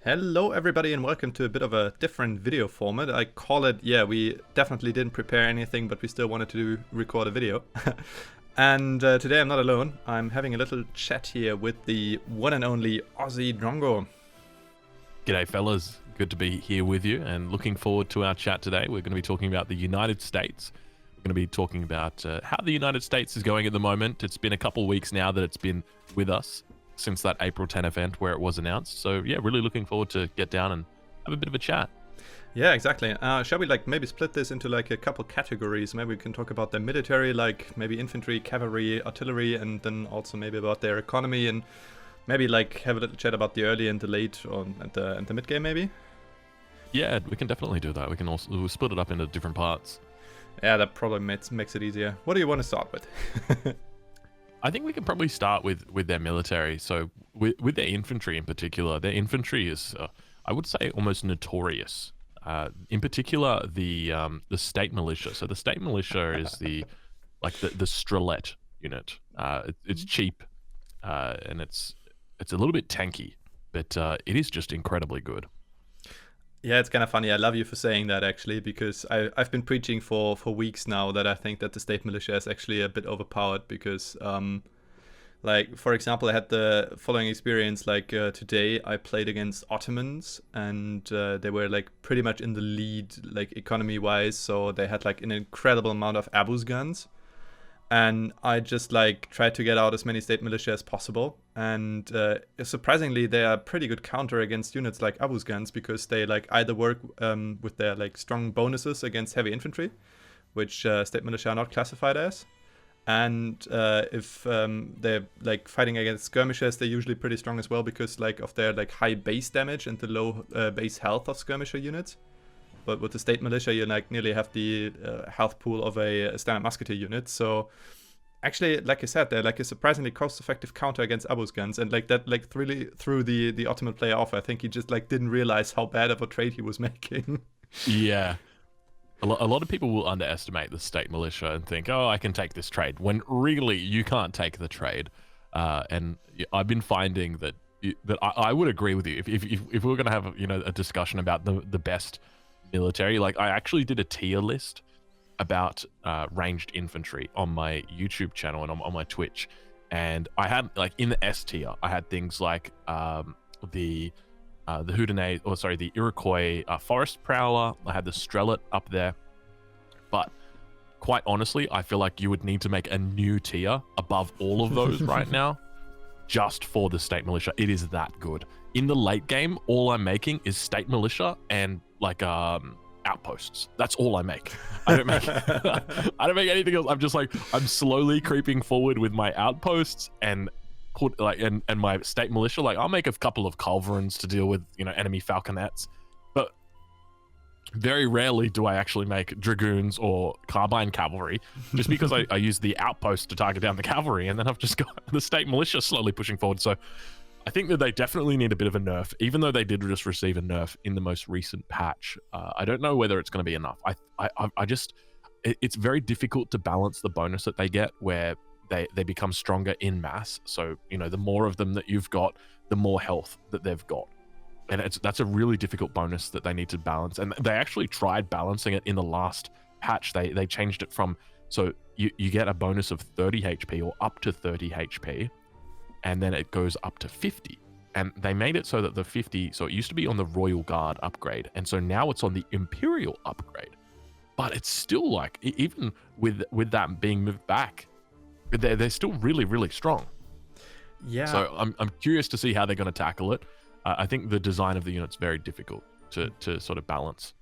Hello everybody and welcome to a bit of a different video format. I call it, we definitely didn't prepare anything, but we still wanted to record a video. And today I'm not alone. I'm having a little chat here with the one and only 𝐂𝐮𝐸𝐺. G'day fellas, good to be here with you and looking forward to our chat today. We're going to be talking about the United States. We're going to be talking about how the United States is going at the moment. It's been a couple weeks now that it's been with us since that April 10 event where it was announced. So yeah, really looking forward to get down and have a bit of a chat. Yeah, exactly. Shall we maybe split this into a couple categories? Maybe we can talk about the military, like maybe infantry, cavalry, artillery, and then also maybe about their economy, and maybe have a little chat about the early and the late and the mid game maybe? Yeah, we can definitely do that. We'll split it up into different parts. Yeah, that probably makes it easier. What do you want to start with? I think we can probably start with their military. So with their infantry in particular, their infantry is, I would say, almost notorious. In particular, the state militia. So the state militia is the Strelette unit. It's cheap, and it's a little bit tanky, but it is just incredibly good. Yeah, it's kind of funny. I love you for saying that, actually, because I've been preaching for weeks now that I think that the state militia is actually a bit overpowered because, for example, I had the following experience. Today, I played against Ottomans, and they were pretty much in the lead, economy-wise. So they had an incredible amount of Abus guns. And I just tried to get out as many state militia as possible. And surprisingly, they are pretty good counter against units like Abus guns, because they either work with their strong bonuses against heavy infantry, which state militia are not classified as. And if they're fighting against skirmishers, they're usually pretty strong as well because of their high base damage and the low base health of skirmisher units. But with the state militia, you nearly have the health pool of a standard musketeer unit. So actually, like I said, they're a surprisingly cost-effective counter against Abus guns, and that really threw the Ottoman player off. I think he just didn't realize how bad of a trade he was making. Yeah. A lot of people will underestimate the state militia and think, oh, I can take this trade, when really you can't take the trade. And I've been finding that I would agree with you. If we were going to have a discussion about the best military, I actually did a tier list about ranged infantry on my YouTube channel and on my Twitch, and I had in the S tier I had things like the 𝐒𝐿𝐴 forest prowler. I had the Strelette up there, but quite honestly I feel like you would need to make a new tier above all of those right now just for the state militia. It is that good. In the late game, all I'm making is state militia and outposts. That's all I make. I don't make I don't make anything else. I'm just I'm slowly creeping forward with my outposts and put and my state militia. I'll make a couple of culverins to deal with enemy falconets, but very rarely do I actually make dragoons or carbine cavalry, just because I use the outpost to target down the cavalry, and then I've just got the state militia slowly pushing forward. So I think that they definitely need a bit of a nerf, even though they did just receive a nerf in the most recent patch. I don't know whether it's going to be enough. It's very difficult to balance the bonus that they get, where they become stronger in mass. So, the more of them that you've got, the more health that they've got. And that's a really difficult bonus that they need to balance. And they actually tried balancing it in the last patch. They changed it from, so you get a bonus of 30 HP or up to 30 HP. And then it goes up to 50. And they made it so that the 50, so it used to be on the Royal Guard upgrade, and so now it's on the Imperial upgrade. But it's still even with that being moved back, they're still really, really strong. Yeah. So I'm curious to see how they're going to tackle it. I think the design of the unit's very difficult to sort of balance.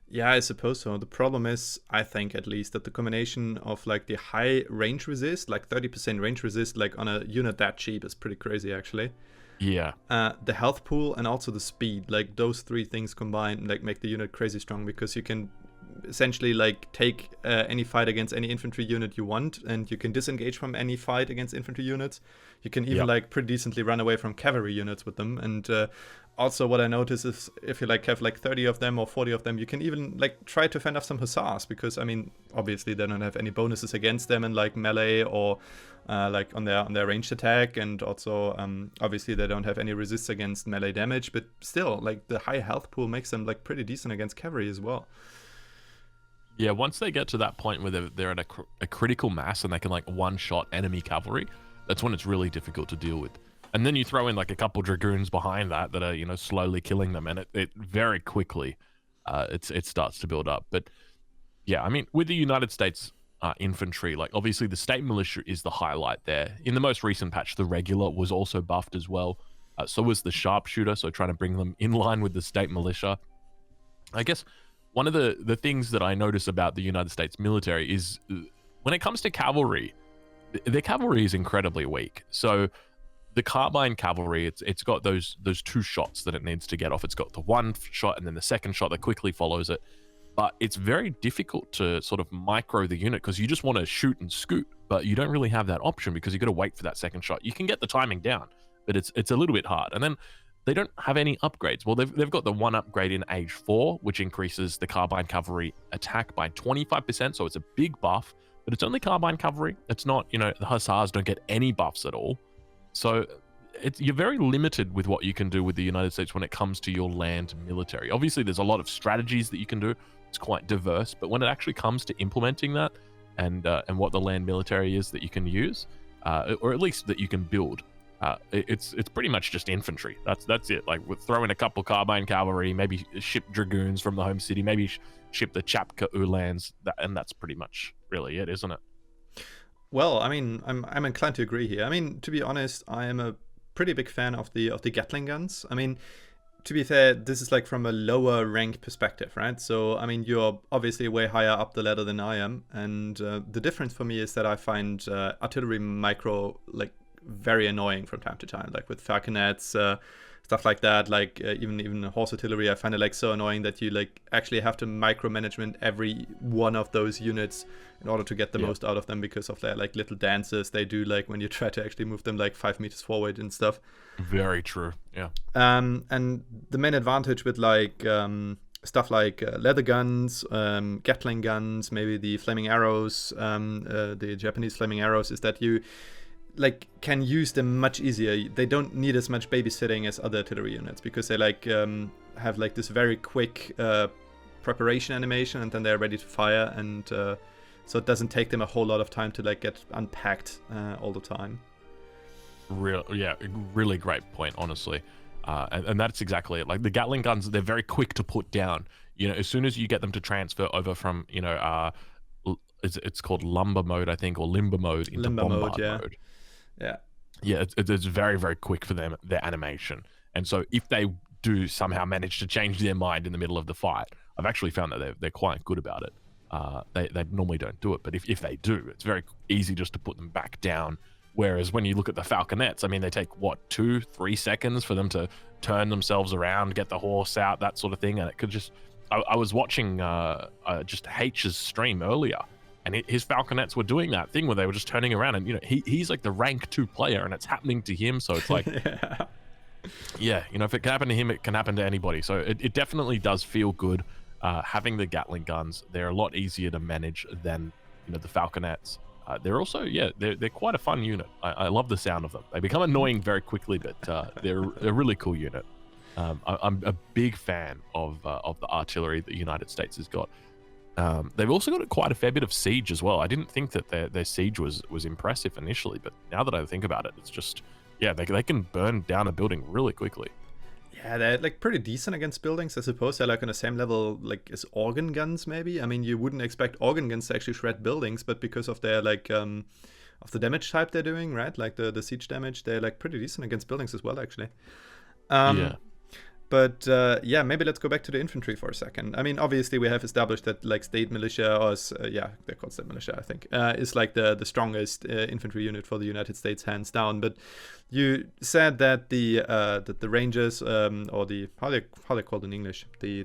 Yeah, I suppose so. The problem is, I think at least, that the combination of the high range resist, 30% range resist, on a unit that cheap is pretty crazy, actually. Yeah. The health pool and also the speed, those three things combined, make the unit crazy strong, because you can essentially take any fight against any infantry unit you want, and you can disengage from any fight against infantry units. You can even pretty decently run away from cavalry units with them. And also what I notice is if you like have like 30 of them or 40 of them, you can even like try to fend off some hussars, because I mean obviously they don't have any bonuses against them in like melee or like on their ranged attack, and also obviously they don't have any resists against melee damage, but still like the high health pool makes them like pretty decent against cavalry as well. Yeah, once they get to that point where they're at a critical mass and they can like one-shot enemy cavalry, that's when it's really difficult to deal with. And then you throw in like a couple dragoons behind that are, you know, slowly killing them, and it very quickly it starts to build up. But yeah, I mean, with the United States infantry, like obviously the state militia is the highlight there. In the most recent patch, the regular was also buffed as well. So was the sharpshooter, so trying to bring them in line with the state militia. I guess one of the things that I notice about the United States military is when it comes to cavalry, the cavalry is incredibly weak. So the carbine cavalry, it's got those 2 shots that it needs to get off. It's got the 1 shot and then the 2nd shot that quickly follows it. But it's very difficult to sort of micro the unit, because you just want to shoot and scoot, but you don't really have that option because you got to wait for that 2nd shot. You can get the timing down, but it's a little bit hard. And then they don't have any upgrades. Well, they've got the 1 upgrade in Age 4, which increases the carbine cavalry attack by 25%. So it's a big buff, but it's only carbine cavalry. It's not, you know, the hussars don't get any buffs at all. So you're very limited with what you can do with the United States when it comes to your land military. Obviously, there's a lot of strategies that you can do. It's quite diverse, but when it actually comes to implementing that and what the land military is that you can use, or at least that you can build, it's pretty much just infantry. That's it. Like with throwing a couple carbine cavalry, maybe ship dragoons from the home city, maybe ship the 𝐄𝐿 lands, and that's pretty much really it, isn't it? Well, I mean, I'm inclined to agree here. I mean, to be honest, I am a pretty big fan of the Gatling guns. I mean, to be fair, this is like from a lower rank perspective, right? So, I mean, you're obviously way higher up the ladder than I am, and the difference for me is that I find artillery micro like very annoying from time to time, like with falconets, stuff like that. Like even horse artillery, I find it like so annoying that you like actually have to micromanagement every one of those units in order to get the most out of them, because of their like little dances they do, like when you try to actually move them like 5 meters forward and stuff. Very true. Yeah. And the main advantage with like stuff like leather guns, Gatling guns, maybe the flaming arrows, the Japanese flaming arrows, is that you like can use them much easier. They don't need as much babysitting as other artillery units, because they like have like this very quick preparation animation, and then they're ready to fire, and so it doesn't take them a whole lot of time to like get unpacked all the time. Really great point, honestly. And that's exactly it. Like the Gatling guns, they're very quick to put down. You know, as soon as you get them to transfer over from, you know, it's called lumber mode, I think, or limber mode into bombard mode. Yeah, it's very, very quick for them, their animation. And so if they do somehow manage to change their mind in the middle of the fight, I've actually found that they're quite good about it. They normally don't do it, but if they do, it's very easy just to put them back down. Whereas when you look at the falconets, I mean, they take, what, 2-3 seconds for them to turn themselves around, get the horse out, that sort of thing. And it could just... I was watching just H's stream earlier, and his falconets were doing that thing where they were just turning around, and, you know, he's like the rank 2 player, and it's happening to him. So it's like... Yeah, you know, if it can happen to him, it can happen to anybody. So it definitely does feel good having the Gatling guns. They're a lot easier to manage than, you know, the falconets. They're also, they're quite a fun unit. I love the sound of them. They become annoying very quickly, but they're a really cool unit. I'm a big fan of the artillery that the United States has got. They've also got quite a fair bit of siege as well. I didn't think that their siege was impressive initially, but now that I think about it, it's just, they can burn down a building really quickly. Yeah, they're like pretty decent against buildings. I suppose they're like on the same level like as organ guns, maybe. I mean, you wouldn't expect organ guns to actually shred buildings, but because of their like of the damage type they're doing, right? Like the siege damage, they're like pretty decent against buildings as well, actually. But maybe let's go back to the infantry for a second. I mean, obviously we have established that like state militia, or they're called state militia, I think, is like the strongest infantry unit for the United States, hands down. But you said that the Rangers, or the how they called in English, the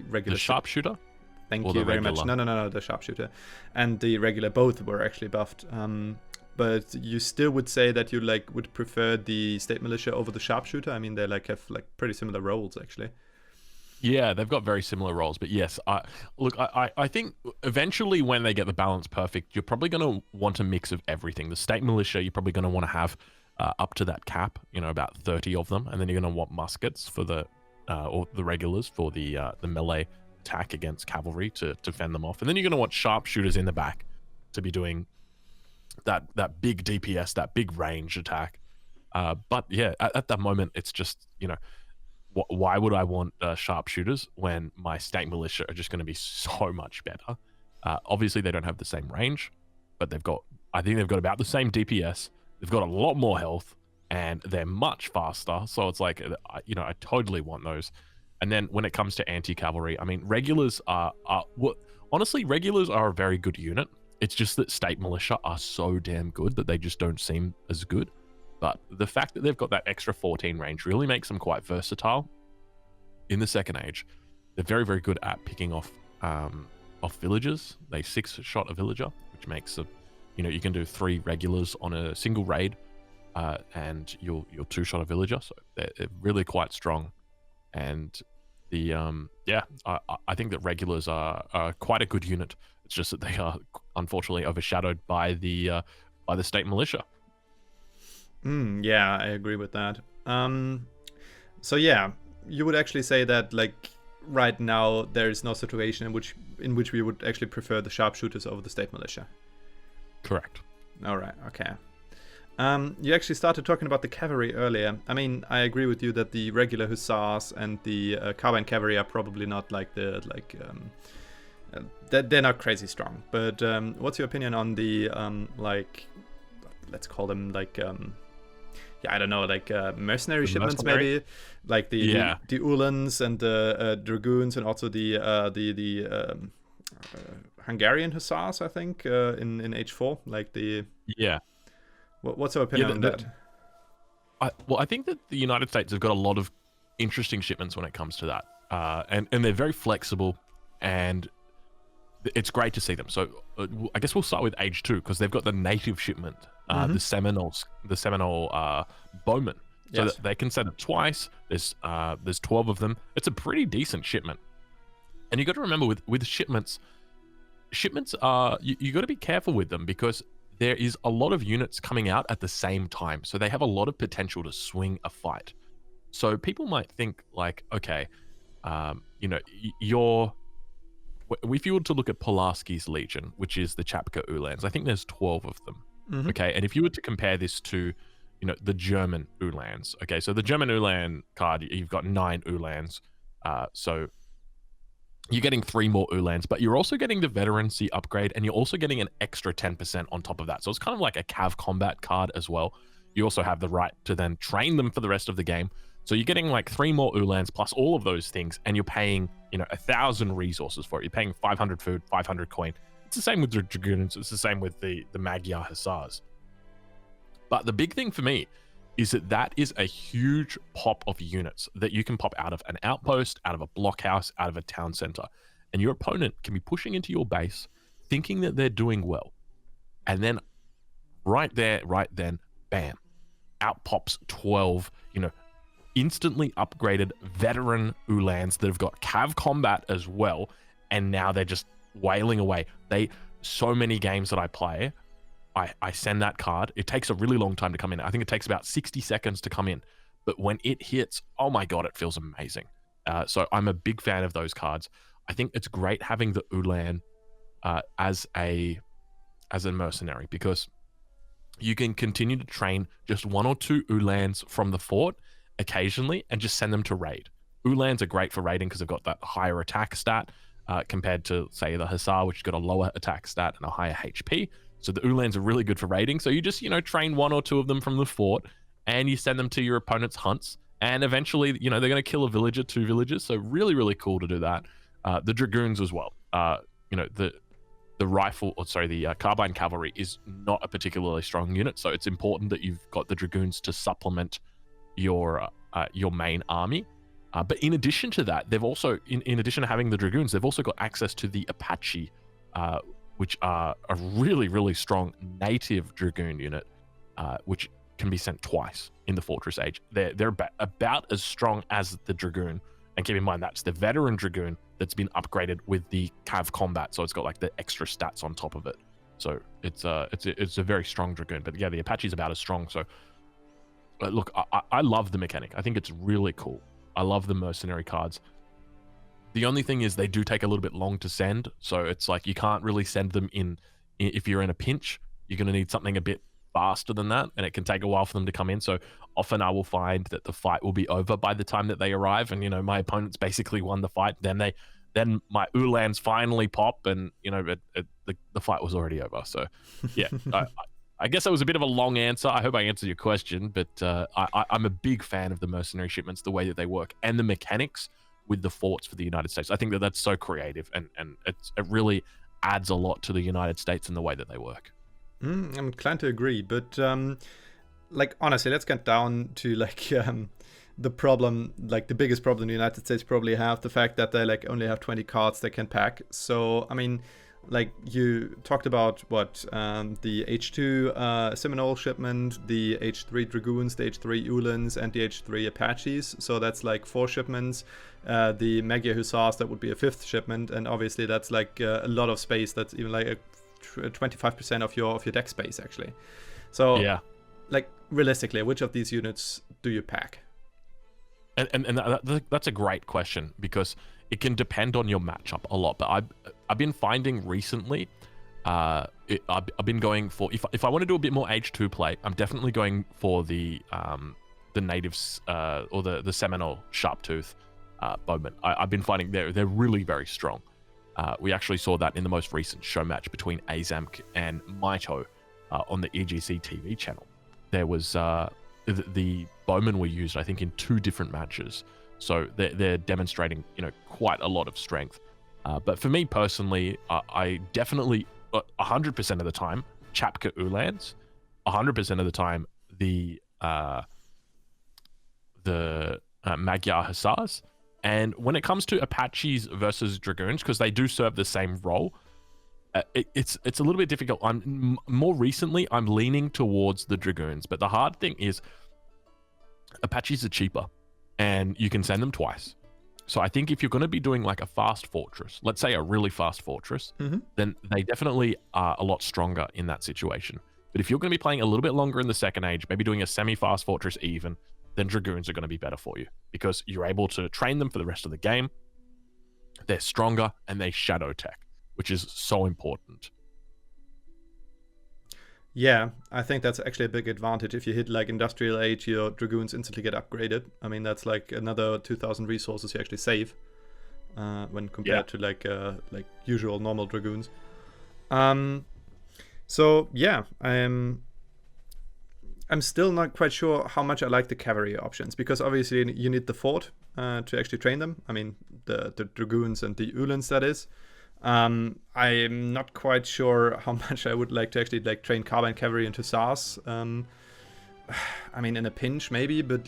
regular sharpshooter. Thank you very much. No, the sharpshooter and the regular both were actually buffed. but you still would say that you like would prefer the state militia over the sharpshooter. I mean, they like have like pretty similar roles actually. Yeah, they've got very similar roles, but yes, I think eventually when they get the balance perfect, you're probably going to want a mix of everything. The state militia, you're probably going to want to have up to that cap, you know, about 30 of them, and then you're going to want muskets for the or the regulars for the melee attack against cavalry to fend them off, and then you're going to want sharpshooters in the back to be doing that big DPS, that big range attack. But yeah, at that moment, it's just, you know, why would I want sharpshooters when my state militia are just going to be so much better? Obviously, they don't have the same range, but I think they've got about the same DPS. They've got a lot more health, and they're much faster. So it's like, you know, I totally want those. And then when it comes to anti-cavalry, I mean, regulars honestly, regulars are a very good unit. It's just that state militia are so damn good that they just don't seem as good. But the fact that they've got that extra 14 range really makes them quite versatile. In the Second Age, they're very, very good at picking off villagers. They 6-shot a villager, which makes you know, you can do 3 regulars on a single raid, and you'll 2-shot a villager. So they're really quite strong. And the yeah, I think that regulars are quite a good unit. It's just that they are unfortunately overshadowed by the state militia. Yeah, I agree with that. So yeah, you would actually say that like right now there is no situation in which we would actually prefer the sharpshooters over the state militia. Correct. All right. Okay. You actually started talking about the cavalry earlier. I mean, I agree with you that the regular hussars and the carbine cavalry are probably not like they're not crazy strong. But what's your opinion on the like, let's call them like yeah, I don't know, like mercenary shipments maybe, like the 𝐂𝐮𝐫𝐿s and the dragoons, and also the Hungarian hussars, I think, in H4, like the What's your opinion on that? I think that the United States have got a lot of interesting shipments when it comes to that, and they're very flexible, and it's great to see them. So I guess we'll start with Age 2 because they've got the native shipment, the Seminole bowmen. So that they can send it twice. There's 12 of them. It's a pretty decent shipment. And you got to remember with shipments are you got to be careful with them because there is a lot of units coming out at the same time. So they have a lot of potential to swing a fight. So people might think like, okay, you know, if you were to look at Pulaski's Legion, which is the Chapka Uhlans, I think there's 12 of them. Okay, and if you were to compare this to, you know, the German Uhlans, okay, so the German Uhlan card, you've got 9 Uhlans, so you're getting 3 more Uhlans, but you're also getting the veterancy upgrade, and you're also getting an extra 10% on top of that. So it's kind of like a Cav combat card as well. You also have the right to then train them for the rest of the game. So you're getting like 3 more Uhlans plus all of those things, and you're paying, you know, 1,000 resources for it. You're paying 500 food, 500 coin. It's the same with the Dragoons. It's the same with the Magyar Hussars. But the big thing for me is that is a huge pop of units that you can pop out of an outpost, out of a blockhouse, out of a town center. And your opponent can be pushing into your base, thinking that they're doing well. And then right there, right then, bam, out pops 12, you know, instantly upgraded veteran Uhlans that have got Cav combat as well. And now they're just wailing away. So many games that I play, I send that card. It takes a really long time to come in. I think it takes about 60 seconds to come in. But when it hits, oh my God, it feels amazing. So I'm a big fan of those cards. I think it's great having the Uhlans as a mercenary because you can continue to train just 1 or 2 Uhlans from the fort occasionally and just send them to raid. Uhlans are great for raiding because they've got that higher attack stat compared to, say, the Hussar, which has got a lower attack stat and a higher HP. So the Uhlans are really good for raiding. So you just, you know, train 1 or 2 of them from the fort and you send them to your opponent's hunts. And eventually, you know, they're going to kill a villager, 2 villagers. So really, really cool to do that. The Dragoons as well. You know, the Carbine Cavalry is not a particularly strong unit. So it's important that you've got the Dragoons to supplement your main army. But in addition to that, they've also, in addition to having the Dragoons, they've also got access to the Apache which are a really, really strong native Dragoon unit, which can be sent twice in the Fortress Age. They're about as strong as the Dragoon. And keep in mind, that's the veteran Dragoon that's been upgraded with the Cav combat, so it's got like the extra stats on top of it. So it's a very strong Dragoon. But yeah, the Apache's about as strong. So look, I love the mechanic. I think it's really cool. I love the mercenary cards. The only thing is they do take a little bit long to send. So it's like you can't really send them if you're in a pinch. You're going to need something a bit faster than that, and it can take a while for them to come in. So often I will find that the fight will be over by the time that they arrive, and my opponent's basically won the fight. Then my Ulans finally pop, and the fight was already over. So yeah, I guess that was a bit of a long answer. I hope I answered your question, but I'm a big fan of the mercenary shipments, the way that they work, and the mechanics with the forts for the United States. I think that that's so creative, and it really adds a lot to the United States in the way that they work. I'm inclined to agree, but honestly, let's get down to the problem, the biggest problem the United States probably have, the fact that they only have 20 cards they can pack. So I mean, you talked about the H2 Seminole shipment, the H3 Dragoons, the H3 Ulans, and the H3 Apaches. So that's 4 shipments. The Magyar Hussars, that would be a 5th shipment, and obviously that's a lot of space. That's even 25% of your deck space, actually. So yeah, realistically, which of these units do you pack? And that's a great question, because it can depend on your matchup a lot. But I've been finding recently, I've been going for, if I want to do a bit more H2 play, I'm definitely going for the natives or the Seminole Sharptooth bowmen. I've been finding they're really very strong. We actually saw that in the most recent show match between 𝐿𝐴𝐵 and Mito on the EGC TV channel. There was the bowmen were used, I think, in 2 different matches. So they're demonstrating, quite a lot of strength. But for me personally, I definitely 100% of the time Chapka Ulans, 100% of the time the Magyar Hussars. And when it comes to Apaches versus Dragoons, because they do serve the same role, it's a little bit difficult. More recently, I'm leaning towards the Dragoons, but the hard thing is Apaches are cheaper, and you can send them twice. So I think if you're going to be doing a fast fortress, let's say a really fast fortress, then they definitely are a lot stronger in that situation. But if you're going to be playing a little bit longer in the second age, maybe doing a semi-fast fortress even, then Dragoons are going to be better for you, because you're able to train them for the rest of the game. They're stronger, and they shadow tech, which is so important. Yeah, I think that's actually a big advantage. If you hit Industrial Age, your Dragoons instantly get upgraded. I mean, that's another 2,000 resources you actually save when compared to usual normal Dragoons. So yeah, I'm still not quite sure how much I like the cavalry options, because obviously you need the fort to actually train them. I mean, the Dragoons and the Ulans, that is. I'm not quite sure how much I would like to actually train Carbine Cavalry into Hussars. I mean, in a pinch maybe, but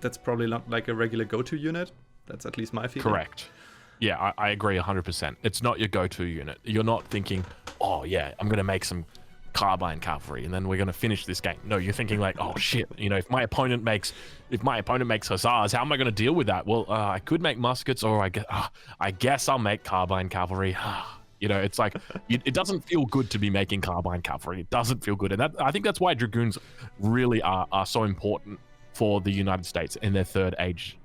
that's probably not a regular go-to unit. That's at least my feeling. Correct. Yeah, I agree 100%. It's not your go-to unit. You're not thinking, oh yeah, I'm gonna make some Carbine Cavalry and then we're gonna finish this game. No, you're thinking oh shit, if my opponent makes Hussars, how am I gonna deal with that? Well, I could make muskets, or I guess I'll make Carbine Cavalry. It's it doesn't feel good to be making Carbine Cavalry. It doesn't feel good, and I think that's why Dragoons really are so important for the United States in their third age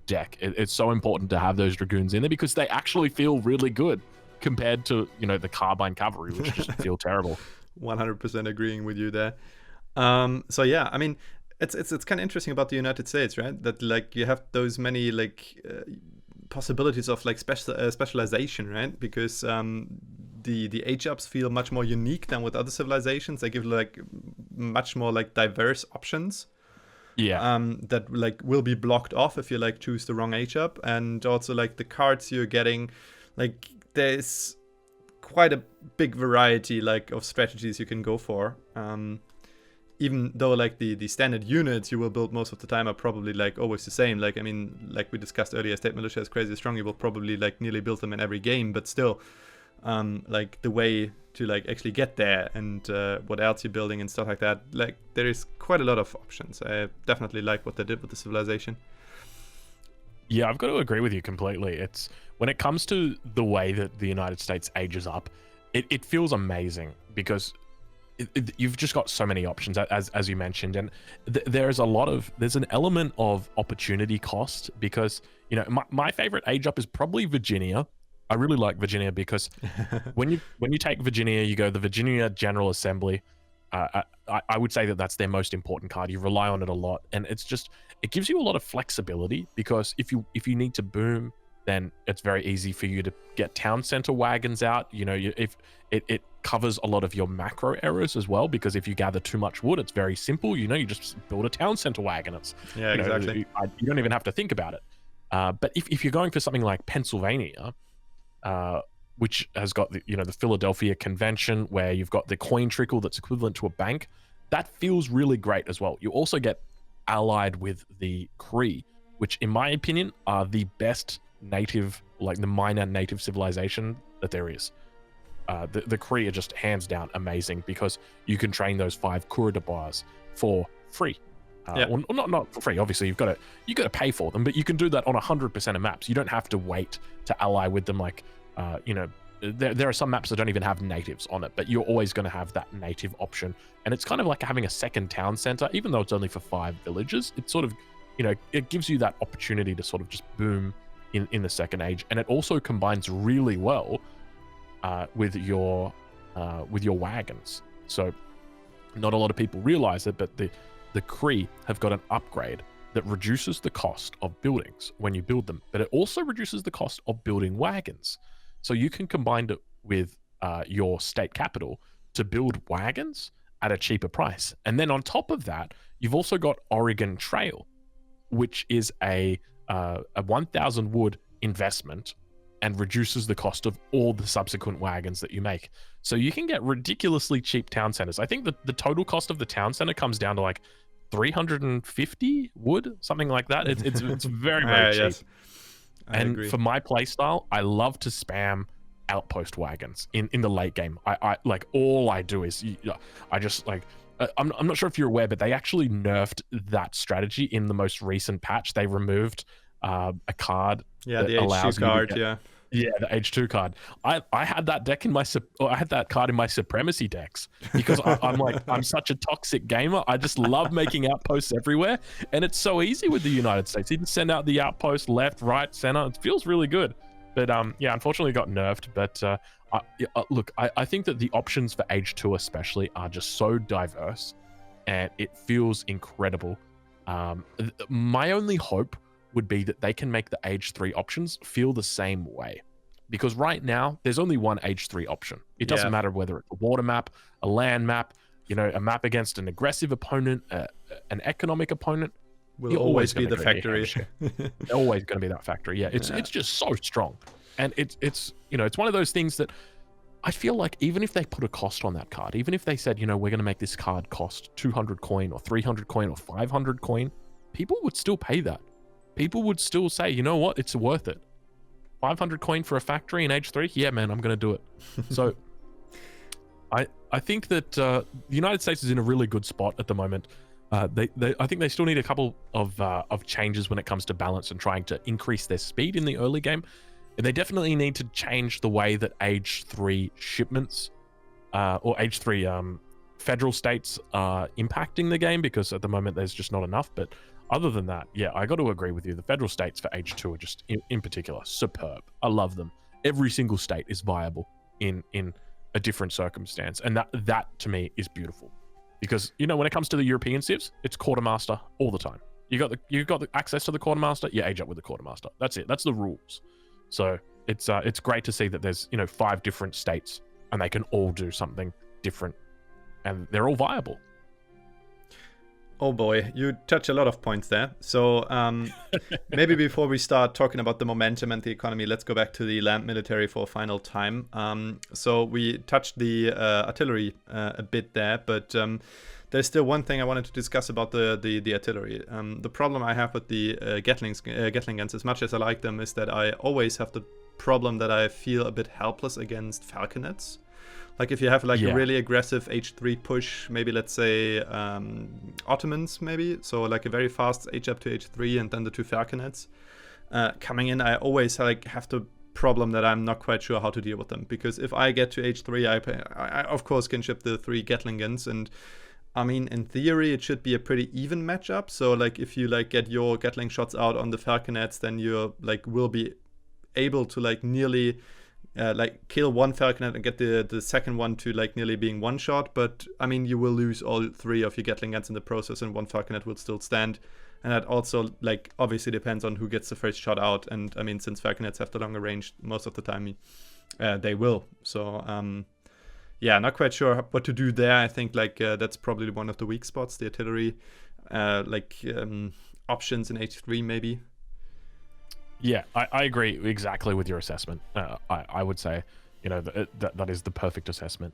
deck. It's so important to have those Dragoons in there, because they actually feel really good compared to the Carbine Cavalry, which just feel terrible. 100% agreeing with you there. So yeah, I mean, it's kind of interesting about the United States, right? That you have those many possibilities of specialization, right? Because the H-ups feel much more unique than with other civilizations. They give much more diverse options. Yeah. That will be blocked off if you choose the wrong H-up, and also the cards you're getting, there's quite a big variety of strategies you can go for. Even though the standard units you will build most of the time are probably always the same. I mean, we discussed earlier, State Militia is crazy strong. You will probably nearly build them in every game, but still, like the way to like actually get there and what else you're building and stuff like that. Like there is quite a lot of options. I definitely like what they did with the civilization. Yeah, I've got to agree with you completely. It's when it comes to the way that the United States ages up, it feels amazing because you've just got so many options, as you mentioned, and there's an element of opportunity cost because, you know, my favorite age up is probably Virginia. I really like Virginia because when you take Virginia, you go the Virginia General Assembly. I would say that that's their most important card. You rely on it a lot, and it gives you a lot of flexibility because if you need to boom, then it's very easy for you to get town center wagons out. You know, if it covers a lot of your macro errors as well, because if you gather too much wood, it's very simple. You know, you just build a town center wagon. Yeah, exactly. You don't even have to think about it. But if you're going for something like Pennsylvania, which has got the Philadelphia Convention, where you've got the coin trickle that's equivalent to a bank, that feels really great as well. You also get allied with the Cree, which in my opinion are the best native, like the minor native civilization that there is. The Cree are just hands down amazing because you can train those 5 Cours for free. Or not for free, obviously you've got to pay for them, but you can do that on 100% of maps. You don't have to wait to ally with them. Like there are some maps that don't even have natives on it, but you're always going to have that native option, and it's kind of like having a second town center, even though it's only for 5 villages. It's sort of, it gives you that opportunity to sort of just boom in the second age, and it also combines really well with your wagons. So not a lot of people realize it, but the Cree have got an upgrade that reduces the cost of buildings when you build them, but it also reduces the cost of building wagons. So you can combine it with your state capital to build wagons at a cheaper price. And then on top of that, you've also got Oregon Trail, which is a 1,000 wood investment and reduces the cost of all the subsequent wagons that you make. So you can get ridiculously cheap town centers. I think the total cost of the town center comes down to like 350 wood, something like that. It's very, very cheap. Yes. I agree. For my playstyle, I love to spam outpost wagons in the late game. I like, all I do is I just like, I'm not sure if you're aware, but they actually nerfed that strategy in the most recent patch. They removed a card. Yeah, the H2 card. Yeah, the H2 card. I had that deck I had that card in my supremacy decks because I'm such a toxic gamer. I just love making outposts everywhere, and it's so easy with the United States. You can send out the outpost left, right, center. It feels really good. But yeah, unfortunately it got nerfed. But look, I think that the options for Age 2 especially are just so diverse, and it feels incredible. My only hope would be that they can make the Age 3 options feel the same way. Because right now, there's only one Age 3 option. It doesn't matter whether it's a water map, a land map, a map against an aggressive opponent, an economic opponent. Will always be the factory. Always going to be that factory. Yeah, it's just so strong. And it's one of those things that I feel like even if they put a cost on that card, even if they said, we're going to make this card cost 200 coin or 300 coin or 500 coin, people would still pay that. People would still say, you know what, it's worth it. 500 coin for a factory in Age 3? Yeah, man, I'm going to do it. So I think that the United States is in a really good spot at the moment. I think they still need a couple of changes when it comes to balance and trying to increase their speed in the early game. And they definitely need to change the way that Age 3 shipments or Age 3 federal states are impacting the game, because at the moment there's just not enough. But other than that, yeah, I got to agree with you. The federal states for Age 2 are just, in particular, superb. I love them. Every single state is viable in a different circumstance. And that to me is beautiful. Because, when it comes to the European civs, it's quartermaster all the time. You got the access to the quartermaster, you age up with the quartermaster. That's it. That's the rules. So it's great to see that there's 5 different states and they can all do something different and they're all viable. Oh boy, you touch a lot of points there. So maybe before we start talking about the momentum and the economy, let's go back to the land military for a final time. So we touched the artillery a bit there, but there's still one thing I wanted to discuss about the artillery. The problem I have with the Gatling guns, as much as I like them, is that I always have to problem that I feel a bit helpless against falconets. Like if you have like a really aggressive H3 push, maybe let's say Ottomans maybe, so like a very fast H up to H3 and then the 2 falconets coming in, I always like have the problem that I'm not quite sure how to deal with them, because if I get to H3, I of course can ship the 3 Gatling guns, and I mean in theory it should be a pretty even matchup. So like if you like get your Gatling shots out on the falconets, then you're like will be able to like nearly like kill 1 falconet and get the second one to like nearly being 1 shot, but I mean you will lose all 3 of your Gatling guns in the process, and 1 falconet will still stand. And that also like obviously depends on who gets the first shot out, and I mean since falconets have the longer range most of the time they will. So yeah, not quite sure what to do there. I think like that's probably one of the weak spots, the artillery options in H3 maybe. Yeah, I agree exactly with your assessment. I would say, you know, that is the perfect assessment.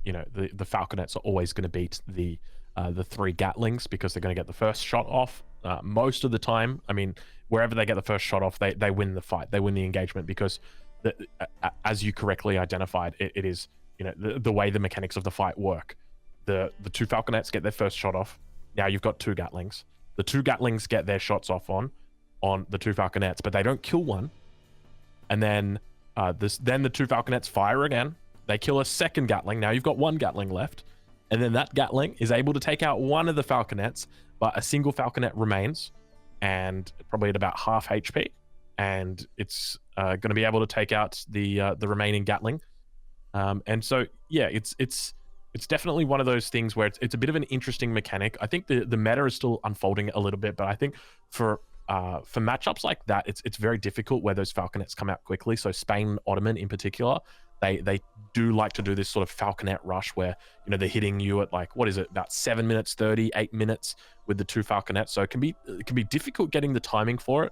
You know, the falconets are always going to beat the 3 Gatlings because they're going to get the first shot off most of the time. I mean, wherever they get the first shot off, they win the fight, they win the engagement, because as you correctly identified, it is, you know, the way the mechanics of the fight work. The 2 falconets get their first shot off. Now you've got 2 Gatlings. The 2 Gatlings get their shots off on the 2 falconets, but they don't kill one. And then then the 2 falconets fire again. They kill a second Gatling. Now you've got 1 Gatling left. And then that Gatling is able to take out 1 of the falconets, but a single falconet remains, and probably at about half HP. And it's going to be able to take out the remaining Gatling. And so, yeah, it's definitely one of those things where it's a bit of an interesting mechanic. I think the meta is still unfolding a little bit, but I think for matchups like that, it's very difficult where those falconets come out quickly. So Spain, Ottoman in particular, they do like to do this sort of falconet rush where, you know, they're hitting you at like, what is it, about 7 minutes 30, 8 minutes with the 2 falconets. So it can be difficult getting the timing for it.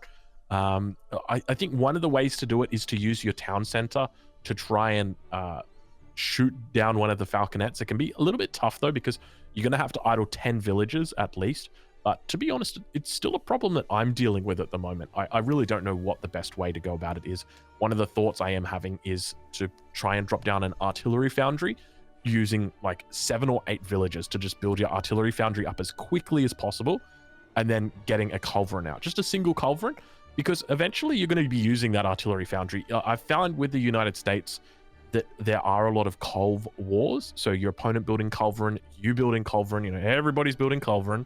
I think one of the ways to do it is to use your town center to try and shoot down 1 of the falconets. It can be a little bit tough though, because you're going to have to idle 10 villages at least. But to be honest, it's still a problem that I'm dealing with at the moment. I really don't know what the best way to go about it is. One of the thoughts I am having is to try and drop down an artillery foundry using like 7 or 8 villages to just build your artillery foundry up as quickly as possible, and then getting a culverin out, just a single culverin, because eventually you're going to be using that artillery foundry. I've found with the United States that there are a lot of culv wars. So your opponent building culverin, you building culverin, you know, everybody's building culverin.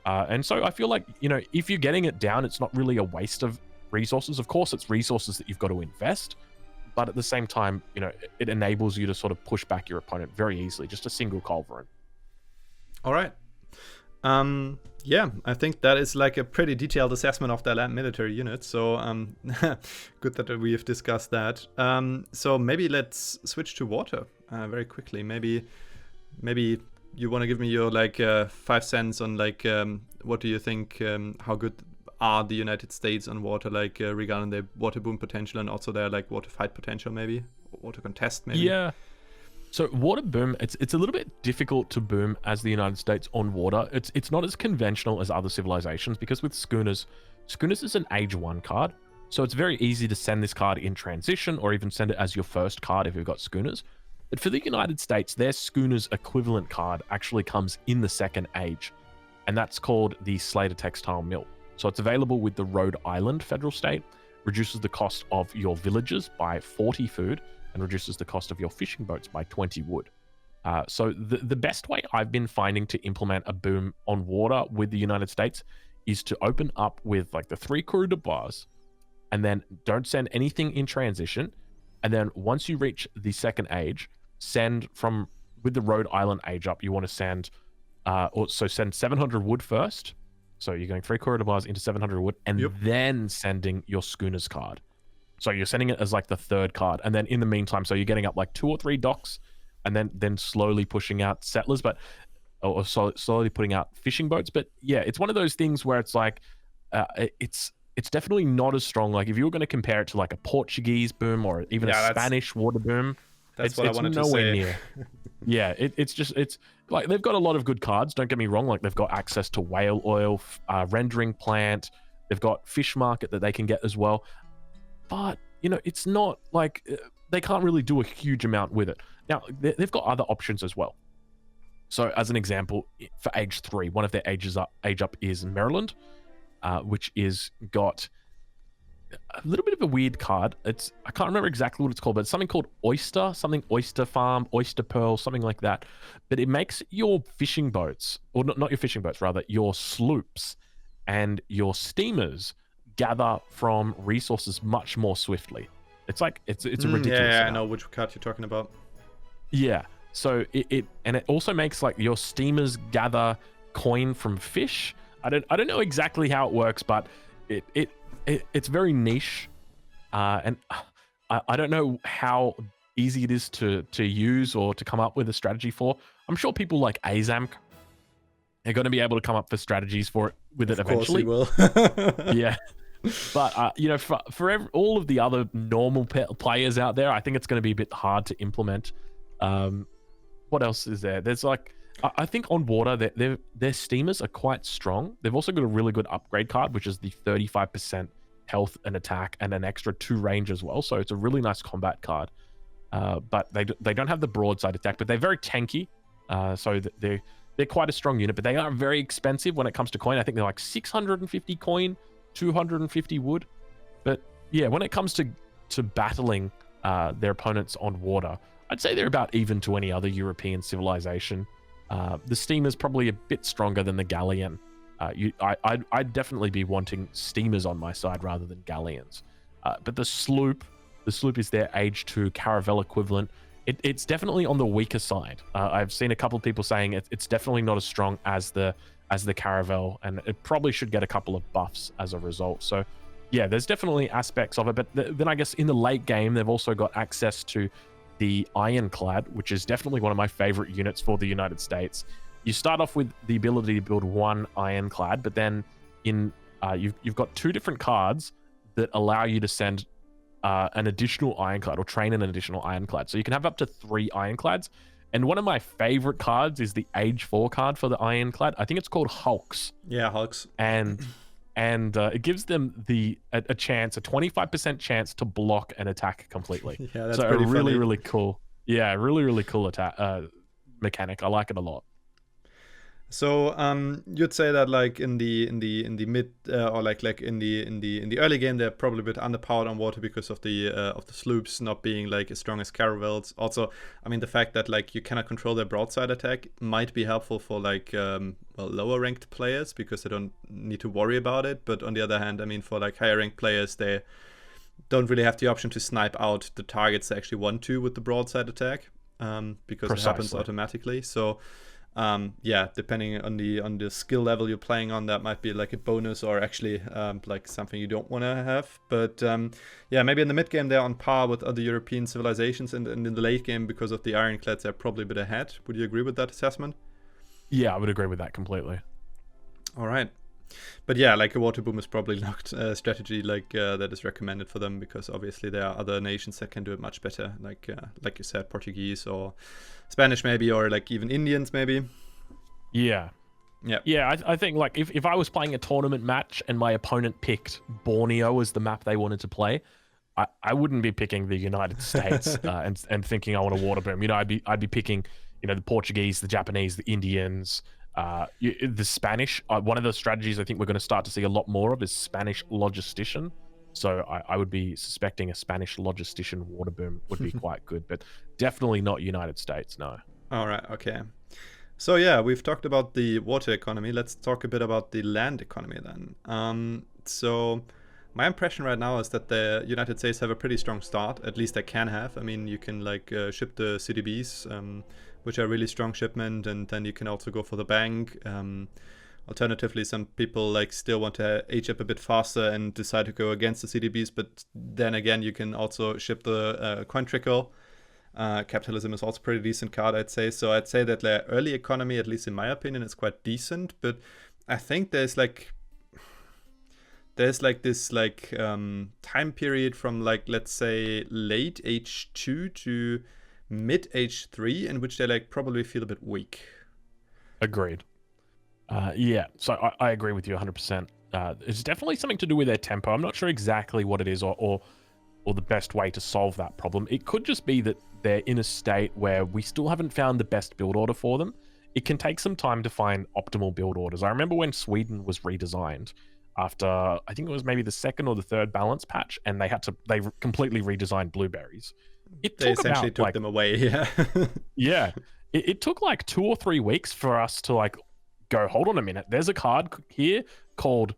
And so I feel like, you know, if you're getting it down, it's not really a waste of resources. Of course, it's resources that you've got to invest, but at the same time, you know, it enables you to sort of push back your opponent very easily, just a single culverin. All right. Yeah, I think that is like a pretty detailed assessment of the land military unit. So good that we have discussed that. So maybe let's switch to water very quickly. Maybe you want to give me your like 5 cents on like what do you think, how good are the United States on water, like regarding their water boom potential and also their like water fight potential, maybe water contest maybe? Yeah. So water boom, it's a little bit difficult to boom as the United States on water. It's not as conventional as other civilizations, because with schooners is an age 1 card. So it's very easy to send this card in transition, or even send it as your first card if you've got schooners. But for the United States, their schooners equivalent card actually comes in the 2nd age, and that's called the Slater Textile Mill. So it's available with the Rhode Island federal state, reduces the cost of your villages by 40 food, and reduces the cost of your fishing boats by 20 wood. So the best way I've been finding to implement a boom on water with the United States is to open up with like the 3 Coureurs de Bois, and then don't send anything in transition. And then once you reach the 2nd age, send from, with the Rhode Island age up, you want to send, send 700 wood first. So you're going 3 Coureurs de Bois into 700 wood, and then sending your schooners card. So you're sending it as like the 3rd card. And then in the meantime, so you're getting up like 2 or 3 docks, and then slowly pushing out settlers, or slowly putting out fishing boats. But yeah, it's one of those things where it's like, it's definitely not as strong. Like if you were going to compare it to like a Portuguese boom or even a Spanish water boom, that's what I wanted to say. Near. Yeah, it's like they've got a lot of good cards. Don't get me wrong. Like they've got access to whale oil, rendering plant. They've got fish market that they can get as well. But you know, it's not like they can't really do a huge amount with it. Now, they've got other options as well. So as an example, for age 3, one of their age up is Maryland, which is got a little bit of a weird card. I can't remember exactly what it's called, but it's something called Oyster, something Oyster Farm, Oyster Pearl, something like that. But it makes your fishing boats, or not your fishing boats, rather, your sloops and your steamers gather from resources much more swiftly. It's like, it's a ridiculous Yeah, amount. I know which card you're talking about. Yeah. So it also makes like your steamers gather coin from fish. I don't know exactly how it works, but it's very niche, and I don't know how easy it is to use or to come up with a strategy for. I'm sure people like 𝐂𝐮𝐫𝐞𝐬 are going to be able to come up with strategies for it with it eventually. Of course he will. Yeah. But you know, for all of the other normal players out there, I think it's going to be a bit hard to implement. What else is there? There's like, I think on water, their steamers are quite strong. They've also got a really good upgrade card, which is the 35% health and attack and an extra 2 range as well. So it's a really nice combat card. But they don't have the broadside attack, but they're very tanky. So they're quite a strong unit, but they are very expensive when it comes to coin. I think they're like 650 coin, 250 wood. But yeah, when it comes to battling their opponents on water, I'd say they're about even to any other European civilization. The steamer's probably a bit stronger than the galleon. I'd definitely be wanting steamers on my side rather than galleons. But the sloop is their age 2 caravel equivalent. It's definitely on the weaker side. I've seen a couple of people saying it's definitely not as strong as the caravel, and it probably should get a couple of buffs as a result. So yeah, there's definitely aspects of it. But then I guess in the late game, they've also got access to the Ironclad, which is definitely one of my favorite units for the United States. You start off with the ability to build 1 Ironclad, but then you've got 2 different cards that allow you to send an additional Ironclad or train an additional Ironclad. So you can have up to 3 Ironclads. And one of my favorite cards is the age 4 card for the Ironclad. I think it's called Hulks. Yeah, Hulks. And it gives them a chance, a 25% chance to block an attack completely. Yeah, that's so pretty really, funny. really cool. Yeah, really cool attack mechanic. I like it a lot. So you'd say that like in the mid or like in the early game they're probably a bit underpowered on water because of the sloops not being like as strong as caravels. Also, I mean the fact that like you cannot control their broadside attack might be helpful for like lower ranked players because they don't need to worry about it. But on the other hand, I mean for like higher ranked players, they don't really have the option to snipe out the targets they actually want to with the broadside attack because it happens automatically. So. Yeah, depending on the skill level you're playing on, that might be like a bonus or actually like something you don't want to have. But yeah, maybe in the mid game they're on par with other European civilizations, and in the late game because of the Ironclads they're probably a bit ahead. Would you agree with that assessment? Yeah, I would agree with that completely. All right. But yeah, like a water boom is probably not a strategy like that is recommended for them because obviously there are other nations that can do it much better, like you said, Portuguese or Spanish maybe, or like even Indians maybe. Yeah. I think like if I was playing a tournament match and my opponent picked Borneo as the map they wanted to play, I wouldn't be picking the United States and thinking I want a water boom. You know, I'd be picking, you know, the Portuguese, the Japanese, the Indians. The Spanish, one of the strategies I think we're going to start to see a lot more of is Spanish logistician. So I would be suspecting a Spanish logistician water boom would be quite good, but definitely not United States, no. All right, okay. So yeah, we've talked about the water economy. Let's talk a bit about the land economy then. So my impression right now is that the United States have a pretty strong start, at least they can have. I mean, you can like ship the CDBs, which are really strong shipment, and then you can also go for the bank. Alternatively, some people like still want to age up a bit faster and decide to go against the CDBs, but then again, you can also ship the coin trickle. Capitalism is also a pretty decent card, I'd say. So I'd say that the early economy, at least in my opinion, is quite decent. But I think there's this time period from like, let's say, late age 2 to mid age 3 in which they like probably feel a bit weak. Agreed. Yeah, so I agree with you 100%. It's definitely something to do with their tempo. I'm not sure exactly what it is or or the best way to solve that problem. It could just be that they're in a state where we still haven't found the best build order for them. It can take some time to find optimal build orders. I remember when Sweden was redesigned after, I think it was maybe the second or the third balance patch, and they completely redesigned blueberries. They essentially took them away. Yeah. Yeah. It took like 2 or 3 weeks for us to like go, hold on a minute. There's a card here called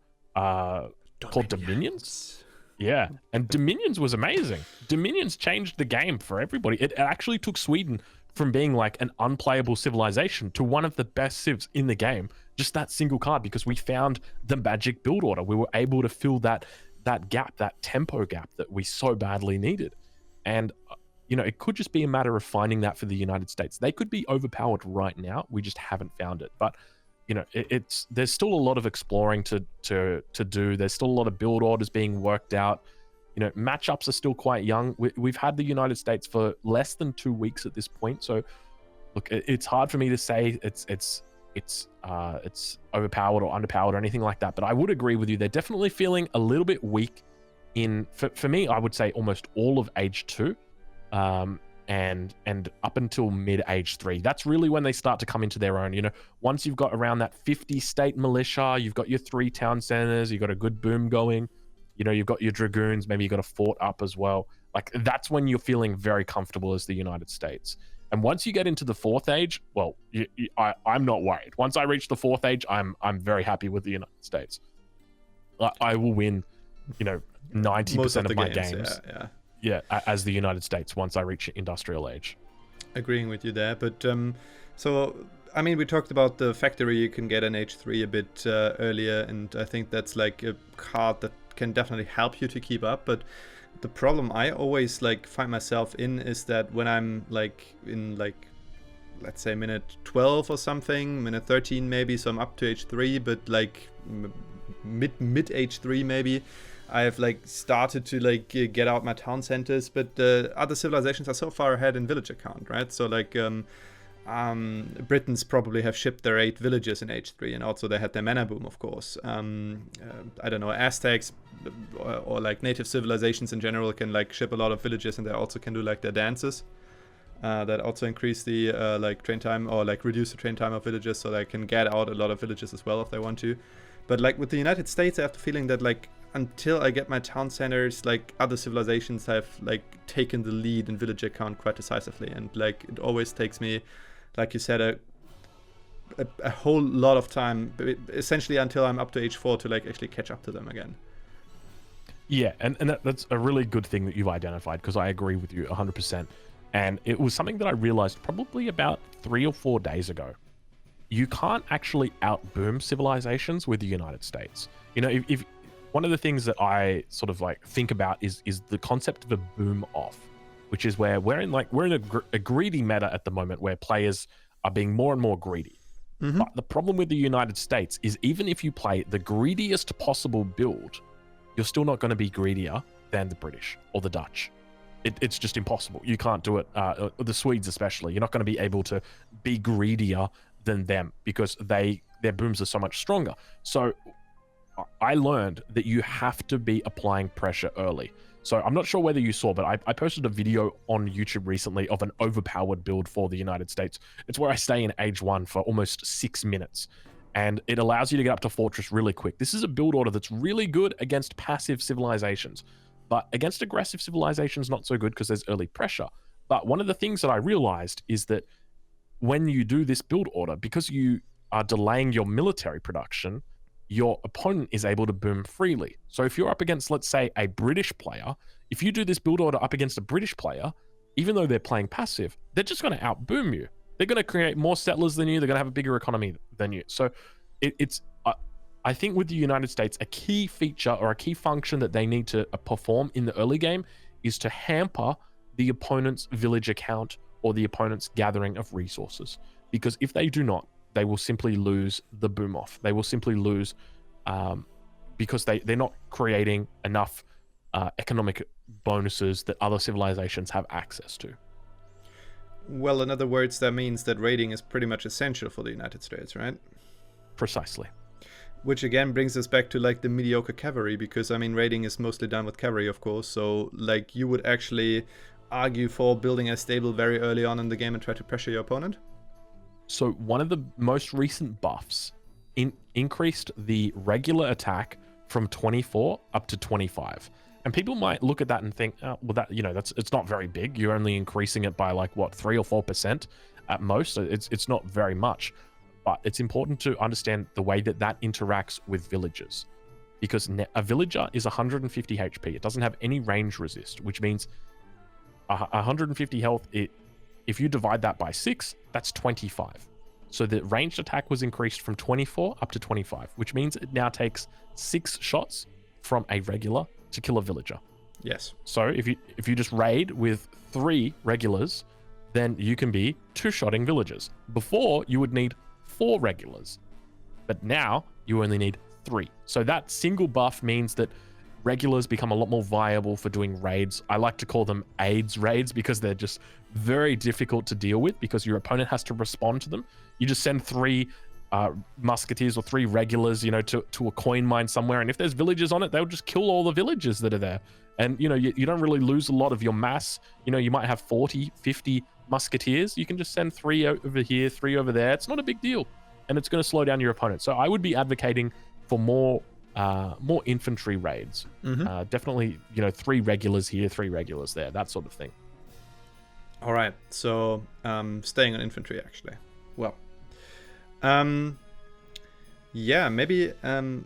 Dominions. Yeah. And Dominions was amazing. Dominions changed the game for everybody. It actually took Sweden from being like an unplayable civilization to one of the best civs in the game. Just that single card, because we found the magic build order. We were able to fill that gap, that tempo gap that we so badly needed. And you know, it could just be a matter of finding that for the United States. They could be overpowered right now. We just haven't found it. But you know, there's still a lot of exploring to do. There's still a lot of build orders being worked out. You know, matchups are still quite young. We've had the United States for less than 2 weeks at this point. So look, it's hard for me to say it's overpowered or underpowered or anything like that. But I would agree with you. They're definitely feeling a little bit weak for me, I would say almost all of age 2. And up until mid age 3, that's really when they start to come into their own. You know, once you've got around that 50 state militia, you've got your 3 town centers, you've got a good boom going, you know, you've got your dragoons, maybe you've got a fort up as well. Like, that's when you're feeling very comfortable as the United States. And once you get into the 4th age, well, I'm not worried. Once I reach the 4th age, I'm very happy with the United States. I will win, you know, 90% of my games. Yeah, as the United States once I reach industrial age. Agreeing with you there, but so I mean, we talked about the factory you can get an H3 a bit earlier, and I think that's like a card that can definitely help you to keep up. But the problem I always like find myself in is that when I'm like in like, let's say minute 12 or something, minute 13 maybe, so I'm up to H3, but like mid H3 maybe, I've like started to like get out my town centers, but other civilizations are so far ahead in villager count, right? So like Britons probably have shipped their 8 villages in H3, and also they had their mana boom, of course. I don't know, Aztecs or like native civilizations in general can like ship a lot of villages, and they also can do like their dances that also increase the like train time, or like reduce the train time of villages, so they can get out a lot of villages as well if they want to. But like with the United States, I have the feeling that like until I get my town centers, like other civilizations have like taken the lead in villager count quite decisively, and like it always takes me, like you said, a whole lot of time, essentially until I'm up to H4 to like actually catch up to them again. Yeah, and that's a really good thing that you've identified, because I agree with you 100%. And it was something that I realized probably about 3 or 4 days ago. You can't actually outboom civilizations with the United States. You know, if one of the things that I sort of like think about is the concept of a boom off, which is where we're in a greedy meta at the moment, where players are being more and more greedy. Mm-hmm. But the problem with the United States is, even if you play the greediest possible build, you're still not going to be greedier than the British or the Dutch. It's just impossible. You can't do it. The Swedes especially, you're not going to be able to be greedier than them, because their booms are so much stronger. So I learned that you have to be applying pressure early. So I'm not sure whether you saw, but I posted a video on YouTube recently of an overpowered build for the United States. It's where I stay in age 1 for almost 6 minutes, and it allows you to get up to fortress really quick. This is a build order that's really good against passive civilizations, but against aggressive civilizations, not so good, because there's early pressure. But one of the things that I realized is that when you do this build order, because you are delaying your military production, your opponent is able to boom freely. So if you're up against, let's say, a British player, if you do this build order up against a British player, even though they're playing passive, they're just going to outboom you. They're going to create more settlers than you. They're going to have a bigger economy than you. So I think with the United States, a key feature or a key function that they need to perform in the early game is to hamper the opponent's villager count or the opponent's gathering of resources. Because if they do not, they will simply lose the boom off. They will simply lose because they're not creating enough economic bonuses that other civilizations have access to. Well, in other words, that means that raiding is pretty much essential for the United States, right? Precisely. Which again brings us back to like the mediocre cavalry, because I mean raiding is mostly done with cavalry, of course. So like you would actually argue for building a stable very early on in the game and try to pressure your opponent. So one of the most recent buffs increased the regular attack from 24 up to 25. And people might look at that and think, oh, well, that, you know, it's not very big. You're only increasing it by like what, 3 or 4% at most. It's not very much. But it's important to understand the way that that interacts with villagers, because a villager is 150 HP. It doesn't have any range resist, which means 150 health. If you divide that by 6, that's 25. So the ranged attack was increased from 24 up to 25, which means it now takes 6 shots from a regular to kill a villager. Yes. So if you just raid with 3 regulars, then you can be 2-shotting villagers. Before, you would need 4 regulars, but now you only need 3. So that single buff means that regulars become a lot more viable for doing raids. I like to call them AIDS raids because they're just very difficult to deal with, because your opponent has to respond to them. You just send 3 musketeers or 3 regulars, you know, to a coin mine somewhere, and if there's villagers on it, they'll just kill all the villagers that are there. And you know, you don't really lose a lot of your mass. You know, you might have 40, 50 musketeers. You can just send 3 over here, 3 over there. It's not a big deal, and it's going to slow down your opponent. So I would be advocating for more infantry raids. Definitely, you know, 3 regulars here, 3 regulars there, that sort of thing. All right, so staying on infantry actually. Well, yeah, maybe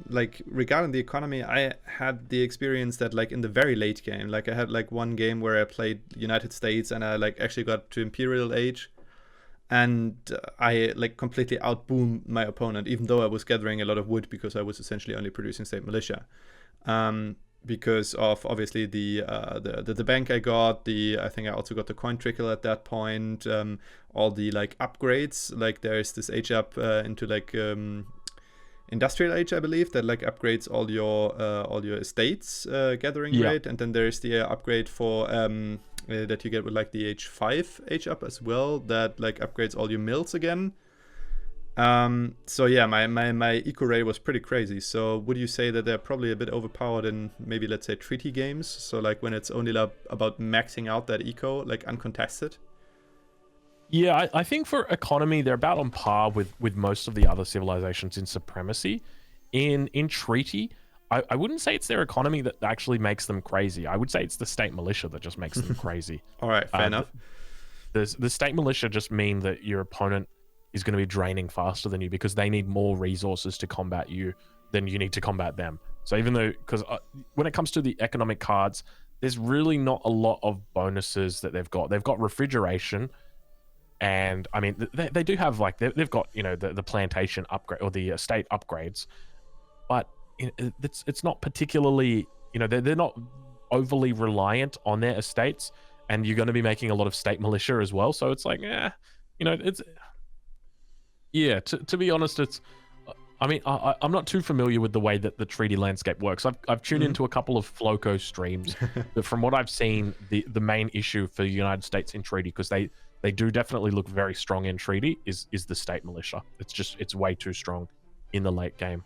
like regarding the economy, I had the experience that like in the very late game, like I had like one game where I played United States and I like actually got to Imperial Age, and I like completely outboomed my opponent, even though I was gathering a lot of wood, because I was essentially only producing state militia. Because of obviously the bank I got, I think I also got the coin trickle at that point, all the like upgrades, like there's this age up into like industrial age, I believe, that like upgrades all your estates gathering rate, and then there's the upgrade for that you get with like the age 5 age up as well, that like upgrades all your mills again. So yeah, my eco rate was pretty crazy. So would you say that they're probably a bit overpowered in maybe, let's say, treaty games? So like when it's only about maxing out that eco, like uncontested? Yeah, I think for economy, they're about on par with most of the other civilizations in supremacy. In treaty, I wouldn't say it's their economy that actually makes them crazy. I would say it's the state militia that just makes them crazy. All right, fair enough. The state militia just mean that your opponent is going to be draining faster than you, because they need more resources to combat you than you need to combat them. So even though, because when it comes to the economic cards, there's really not a lot of bonuses that they've got. They've got refrigeration, and I mean, they do have like, they've got, you know, the plantation upgrade or the estate upgrades, but it's not particularly, you know, they're not overly reliant on their estates, and you're going to be making a lot of state militia as well. So it's like, you know, it's, yeah, to be honest, it's, I mean, I'm not too familiar with the way that the treaty landscape works. I've tuned into a couple of Floco streams, but from what I've seen, the main issue for the United States in treaty, because they do definitely look very strong in treaty, is the state militia. It's way too strong in the late game.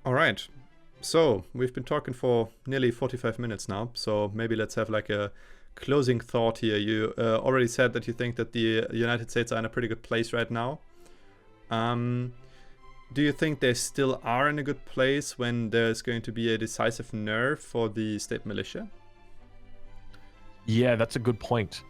All right, so we've been talking for nearly 45 minutes now, so maybe let's have like a closing thought here. You already said that you think that the United States are in a pretty good place right now. Do you think they still are in a good place when there's going to be a decisive nerf for the state militia? Yeah, that's a good point.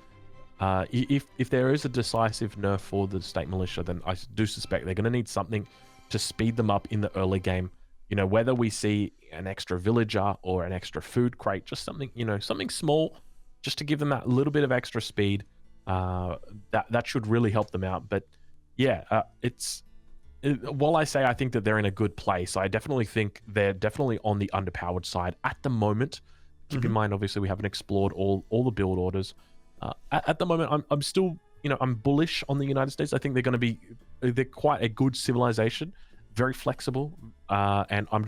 If there is a decisive nerf for the state militia, then I do suspect they're going to need something to speed them up in the early game. You know, whether we see an extra villager or an extra food crate, just something, you know, something small, just to give them that little bit of extra speed. That should really help them out. But yeah, while I say I think that they're in a good place, I definitely think they're definitely on the underpowered side at the moment. Keep in mind, obviously, we haven't explored all the build orders. At the moment, I'm still, you know, I'm bullish on the United States. I think they're quite a good civilization, very flexible, and I'm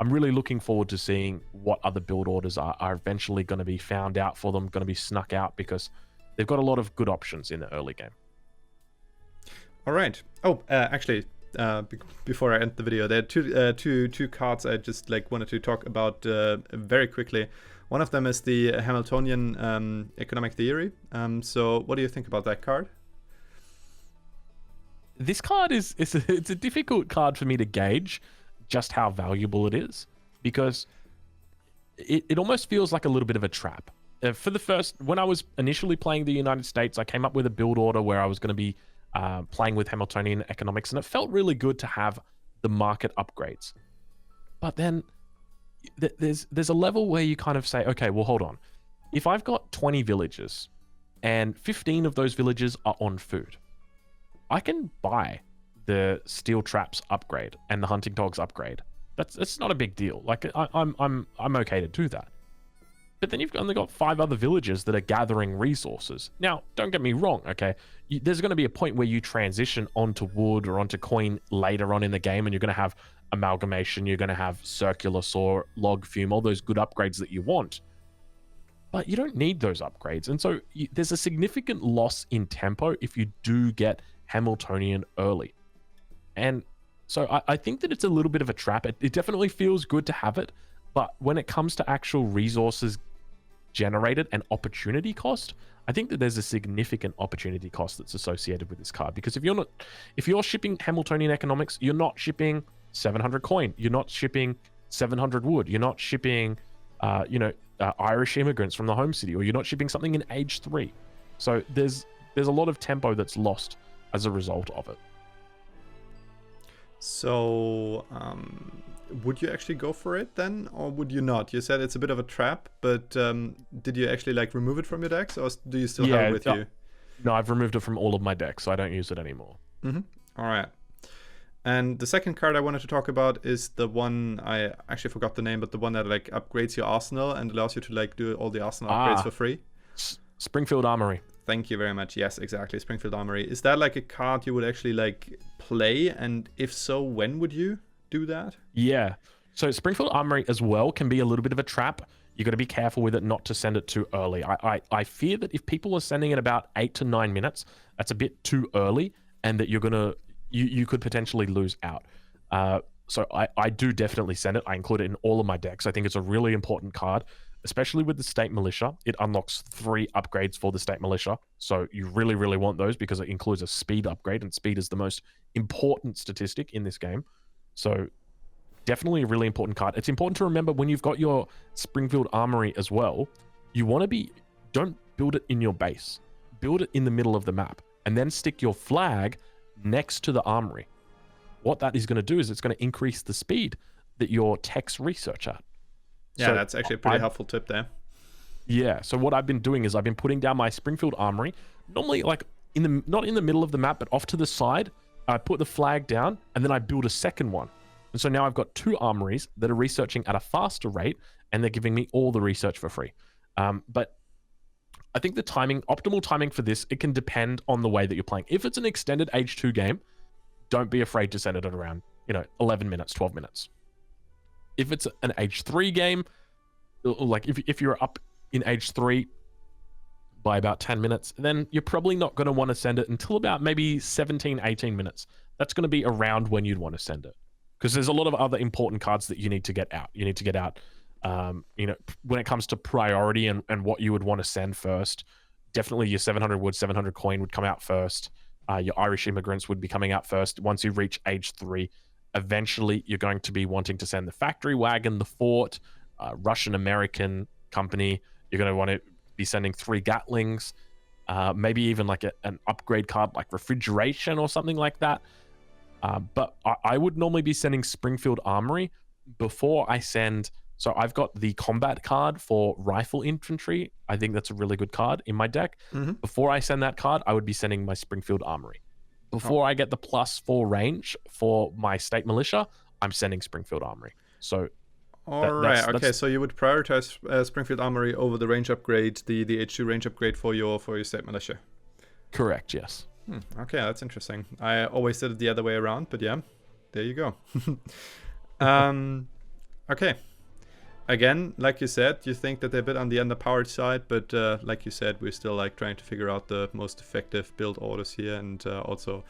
really looking forward to seeing what other build orders are eventually going to be found out for them, going to be snuck out, because they've got a lot of good options in the early game. All right. Oh, actually, before I end the video, there are two cards I just like wanted to talk about very quickly. One of them is the Hamiltonian economic theory. So what do you think about that card? This card it's a difficult card for me to gauge just how valuable it is, because it almost feels like a little bit of a trap. When I was initially playing the United States, I came up with a build order where I was going to be playing with Hamiltonian economics, and it felt really good to have the market upgrades. But then there's a level where you kind of say, okay, well, hold on. If I've got 20 villages and 15 of those villages are on food, I can buy the steel traps upgrade and the hunting dogs upgrade. It's not a big deal. Like I'm okay to do that. But then you've only got 5 other villages that are gathering resources. Now, don't get me wrong, okay? There's going to be a point where you transition onto wood or onto coin later on in the game, and you're going to have amalgamation, you're going to have circular saw, log fume, all those good upgrades that you want. But you don't need those upgrades. And so there's a significant loss in tempo if you do get Hamiltonian early. And so I think that it's a little bit of a trap. It definitely feels good to have it, but when it comes to actual resources generated and opportunity cost, I think that there's a significant opportunity cost that's associated with this card. Because if you're shipping Hamiltonian economics, you're not shipping 700 coin, you're not shipping 700 wood, you're not shipping Irish immigrants from the home city, or you're not shipping something in age 3. So there's a lot of tempo that's lost as a result of it. So would you actually go for it then, or would you not? You said it's a bit of a trap, but did you actually like remove it from your decks, or do you still have it with you? No, I've removed it from all of my decks, so I don't use it anymore. All right. And the second card I wanted to talk about is the one, I actually forgot the name, but the one that like upgrades your arsenal and allows you to like do all the arsenal upgrades for free. Springfield Armory. Thank you very much. Yes, exactly. Springfield Armory. Is that like a card you would actually like play? And if so, when would you do that? Yeah. So Springfield Armory as well can be a little bit of a trap. You got to be careful with it not to send it too early. I fear that if people are sending it about 8 to 9 minutes, that's a bit too early, and that you could potentially lose out. So I do definitely send it. I include it in all of my decks. I think it's a really important card, especially with the State Militia. It unlocks 3 upgrades for the State Militia. So you really, really want those because it includes a speed upgrade, and speed is the most important statistic in this game. So definitely a really important card. It's important to remember when you've got your Springfield Armory as well, you want to don't build it in your base. Build it in the middle of the map, and then stick your flag next to the armory. What that is going to do is it's going to increase the speed that your techs research at. Yeah, so that's actually a pretty helpful tip there. Yeah, so what I've been doing is I've been putting down my Springfield Armory, normally like not in the middle of the map, but off to the side. I put the flag down, and then I build a second one. And so now I've got 2 armories that are researching at a faster rate, and they're giving me all the research for free. But I think the optimal timing for this, it can depend on the way that you're playing. If it's an extended Age 2 game, don't be afraid to send it at around 11 minutes, 12 minutes. If it's an Age 3 game, like if you're up in Age 3 by about 10 minutes, then you're probably not going to want to send it until about maybe 17, 18 minutes. That's going to be around when you'd want to send it. Because there's a lot of other important cards that you need to get out. You need to get out, when it comes to priority and what you would want to send first. Definitely your 700 wood, 700 coin would come out first. Your Irish immigrants would be coming out first. Once you reach Age 3, eventually you're going to be wanting to send the factory wagon, the fort, Russian-American company. You're going to want to be sending 3 Gatlings, maybe even like an upgrade card like refrigeration or something like that. But I would normally be sending Springfield Armory before I send. So I've got the combat card for rifle infantry. I think that's a really good card in my deck. Before I send that card, I would be sending my Springfield Armory. Before I get the +4 range for my State Militia, I'm sending Springfield Armory. So Okay, so you would prioritize Springfield Armory over the range upgrade, the H2 range upgrade for your State Militia. Correct, yes. Okay, that's interesting. I always did it the other way around, but yeah, there you go. Okay. Again, like you said, you think that they're a bit on the underpowered side, but like you said, we're still like trying to figure out the most effective build orders here, and also,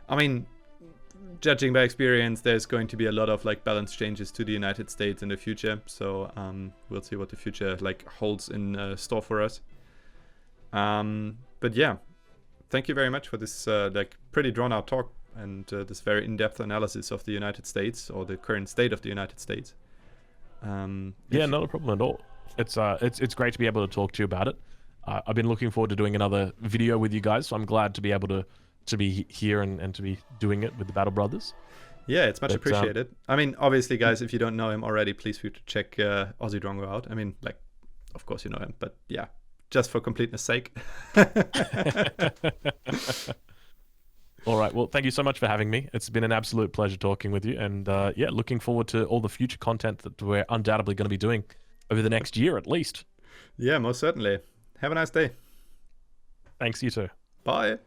I mean, judging by experience, there's going to be a lot of like balance changes to the United States in the future. So we'll see what the future like holds in store for us. But yeah, thank you very much for this like pretty drawn out talk and this very in-depth analysis of the United States, or the current state of the United States. Yeah, not a problem at all. It's great to be able to talk to you about it. I've been looking forward to doing another video with you guys, so I'm glad to be able to be here and to be doing it with the Battle Brothers. Yeah, it's much appreciated. I mean, obviously, guys, if you don't know him already, please feel to check 𝐂𝐮𝐫𝐿𝐻 out. I mean, like, of course you know him, but yeah, just for completeness sake. All right. Well, thank you so much for having me. It's been an absolute pleasure talking with you. And yeah, looking forward to all the future content that we're undoubtedly going to be doing over the next year at least. Yeah, most certainly. Have a nice day. Thanks, you too. Bye.